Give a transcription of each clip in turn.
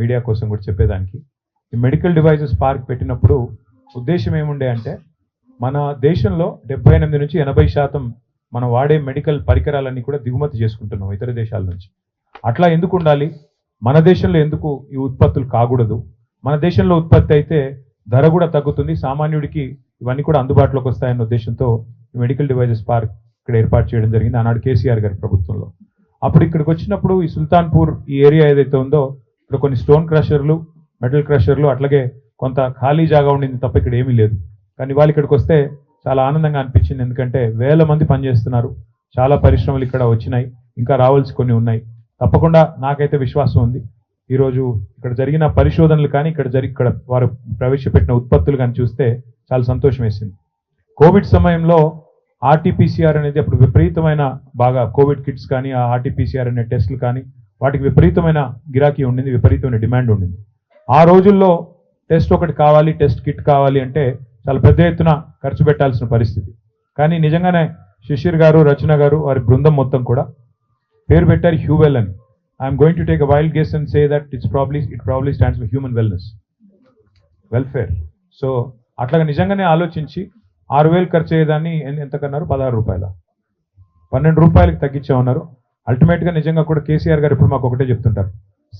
Media కోసం కూడా చెప్పేదానికి. ఈ మెడికల్ డివైజెస్ పార్క్ పెట్టినప్పుడు ఉద్దేశం ఏముండే అంటే మన దేశంలో 78 నుంచి 80% మనం వాడే మెడికల్ పరికరాలన్నీ కూడా దిగుమతి చేసుకుంటున్నాం ఇతర దేశాల నుంచి. అట్లా ఎందుకు ఉండాలి, మన దేశంలో ఎందుకు ఈ ఉత్పత్తులు కాకూడదు, మన దేశంలో ఉత్పత్తి అయితే ధర కూడా తగ్గుతుంది, సామాన్యుడికి ఇవన్నీ కూడా అందుబాటులోకి వస్తాయన్న ఉద్దేశంతో ఈ మెడికల్ డివైజెస్ పార్క్ ఇక్కడ ఏర్పాటు చేయడం జరిగింది ఆనాడు కేసీఆర్ గారి ప్రభుత్వంలో. అప్పుడు ఇక్కడికి వచ్చినప్పుడు ఈ సుల్తాన్పూర్ ఈ ఏరియా ఏదైతే ఉందో ఇక్కడ కొన్ని స్టోన్ క్రషర్లు, మెటల్ క్రషర్లు, అట్లాగే కొంత ఖాళీ జాగా ఉండింది తప్ప ఇక్కడ ఏమీ లేదు. కానీ వాళ్ళు ఇక్కడికి వస్తే చాలా ఆనందంగా అనిపించింది, ఎందుకంటే వేల మంది పనిచేస్తున్నారు, చాలా పరిశ్రమలు ఇక్కడ వచ్చినాయి, ఇంకా రావాల్సి కొన్ని ఉన్నాయి. తప్పకుండా నాకైతే విశ్వాసం ఉంది, ఈరోజు ఇక్కడ జరిగిన పరిశోధనలు కానీ ఇక్కడ వారు ప్రవేశపెట్టిన ఉత్పత్తులు కానీ చూస్తే చాలా సంతోషం వేసింది. కోవిడ్ సమయంలో ఆర్టీపీసీఆర్ అనేది అప్పుడు విపరీతమైన బాగా కోవిడ్ కిట్స్ కానీ ఆ ఆర్టీపీసీఆర్ అనే టెస్టులు కానీ వాటికి విపరీతమైన గిరాకీ ఉండింది, విపరీతమైన డిమాండ్ ఉండింది. ఆ రోజుల్లో టెస్ట్ ఒకటి కావాలి, టెస్ట్ కిట్ కావాలి అంటే చాలా పెద్ద ఎత్తున ఖర్చు పెట్టాల్సిన పరిస్థితి. కానీ నిజంగానే శిశిర్ గారు, రచన గారు, వారి బృందం మొత్తం కూడా పేరు పెట్టారు హ్యూవెల్ అని. I'm going to take a wild guess and say that it probably stands for human welfare. So అట్లాగా నిజంగానే ఆలోచించి 6,000 ఖర్చు అయ్యేదాన్ని ఎంత కన్నారు, 16 రూపాయల, 12 రూపాయలకి తగ్గించామన్నారు. అల్టిమేట్గా నిజంగా కూడా కేసీఆర్ గారు ఇప్పుడు మాకు ఒకటే చెప్తుంటారు,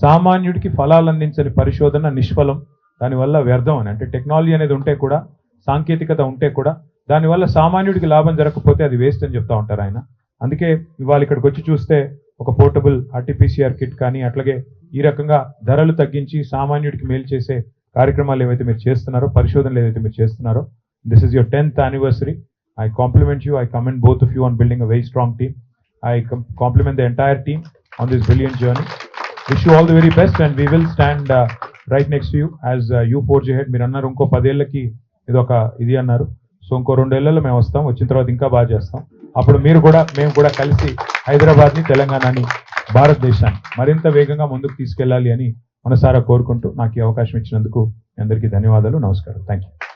సామాన్యుడికి ఫలాలు అందించని పరిశోధన నిష్ఫలం, దానివల్ల వ్యర్థం అని. అంటే టెక్నాలజీ అనేది ఉంటే కూడా, సాంకేతికత ఉంటే కూడా దానివల్ల సామాన్యుడికి లాభం జరగకపోతే అది వేస్ట్ అని చెప్తా ఉంటారు ఆయన. అందుకే ఇవాళ ఇక్కడికి వచ్చి చూస్తే ఒక పోర్టబుల్ ఆర్టీపీసీఆర్ కిట్ కానీ అట్లాగే ఈ రకంగా ధరలు తగ్గించి సామాన్యుడికి మేలు చేసే కార్యక్రమాలు ఏవైతే మీరు చేస్తున్నారో, పరిశోధనలు ఏవైతే మీరు చేస్తున్నారో, this is your 10th anniversary. I compliment you, I commend both of you on building a very strong team. I compliment the entire team on this brilliant journey. Wish you all the very best and we will stand right next to you as you forge ahead. మీరు అన్నారు ఇంకో 10 ఏళ్ళకి ఇదొక ఇది అన్నారు, so ఇంకో 2 ఏళ్లలో మేము వస్తాం, వచ్చిన తర్వాత ఇంకా బాగా చేస్తాం. అప్పుడు మేము కూడా కలిసి హైదరాబాద్ని, తెలంగాణని, భారతదేశాన్ని మరింత వేగంగా ముందుకు తీసుకెళ్ళాలి అని మనసారా కోరుకుంటూ నాకు ఈ అవకాశం ఇచ్చినందుకు అందరికీ ధన్యవాదాలు. నమస్కారం. Thank you.